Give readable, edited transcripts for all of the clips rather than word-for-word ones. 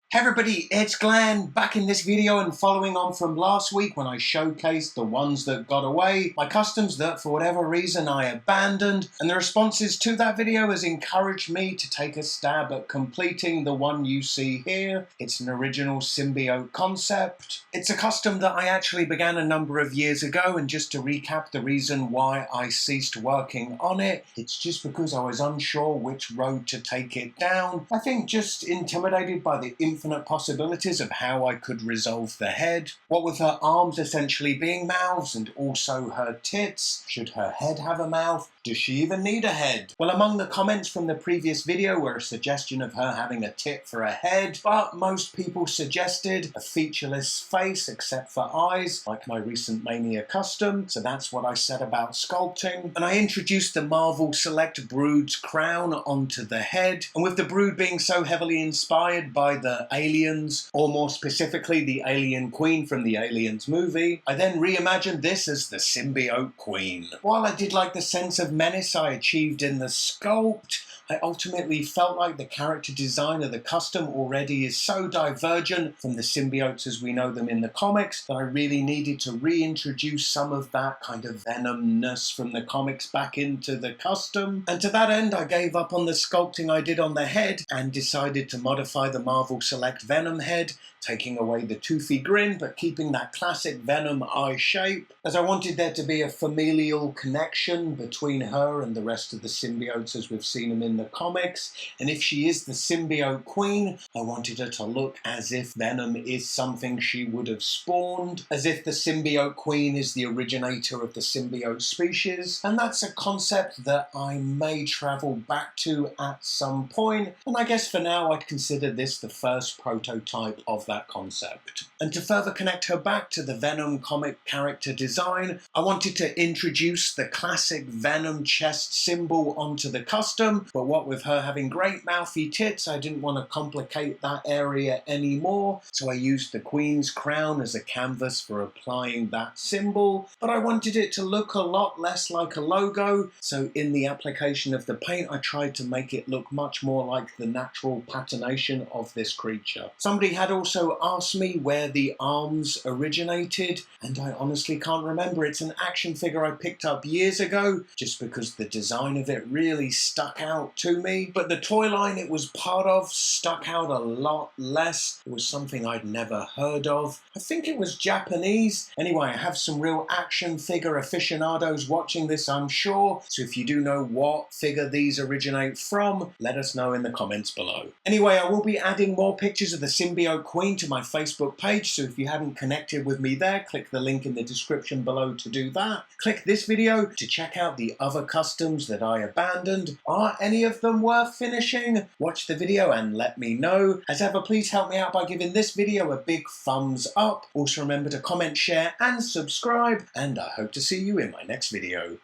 Hey everybody, it's Glenn, back in this video and following on from last week when I showcased the ones that got away, my customs that for whatever reason I abandoned, and the responses to that video has encouraged me to take a stab at completing the one you see here. It's an original symbiote concept. It's a custom that I actually began a number of years ago, and just to recap the reason why I ceased working on it, it's just because I was unsure which road to take it down. I think just intimidated by the infinite possibilities of how I could resolve the head. What with her arms essentially being mouths and also her tits, should her head have a mouth? Does she even need a head? Well, among the comments from the previous video were a suggestion of her having a tit for a head, but most people suggested a featureless face except for eyes, like my recent Mania custom, so that's what I said about sculpting. And I introduced the Marvel Select Brood's crown onto the head, and with the Brood being so heavily inspired by the aliens, or more specifically the alien queen from the Aliens movie, I then reimagined this as the Symbiote Queen. While I did like the sense of menace I achieved in the sculpt, I ultimately felt like the character design of the custom already is so divergent from the symbiotes as we know them in the comics that I really needed to reintroduce some of that kind of venomness from the comics back into the custom. And to that end, I gave up on the sculpting I did on the head and decided to modify the Marvel Select Venom head, taking away the toothy grin but keeping that classic Venom eye shape, as I wanted there to be a familial connection between her and the rest of the symbiotes as we've seen them in the comics. And if she is the Symbiote Queen, I wanted her to look as if Venom is something she would have spawned, as if the Symbiote Queen is the originator of the symbiote species. And that's a concept that I may travel back to at some point, and I guess for now I'd consider this the first prototype of that concept. And to further connect her back to the Venom comic character design, I wanted to introduce the classic Venom chest symbol onto the custom, but what with her having great mouthy tits, I didn't want to complicate that area anymore, so I used the Queen's crown as a canvas for applying that symbol, but I wanted it to look a lot less like a logo, so in the application of the paint I tried to make it look much more like the natural patination of this creature. Somebody had also asked me where the arms originated, and I honestly can't remember. It's an action figure I picked up years ago, just because the design of it really stuck out to me, but the toy line it was part of stuck out a lot less. It was something I'd never heard of. I think it was Japanese. Anyway, I have some real action figure aficionados watching this, I'm sure, so if you do know what figure these originate from, let us know in the comments below. Anyway, I will be adding more pictures of the Symbiote Queen to my Facebook page, so if you haven't connected with me there, click the link in the description below to do that. Click this video to check out the other customs that I abandoned. Are any of them worth finishing? Watch the video and let me know. As ever, please help me out by giving this video a big thumbs up. Also remember to comment, share and subscribe, and I hope to see you in my next video.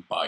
Bye.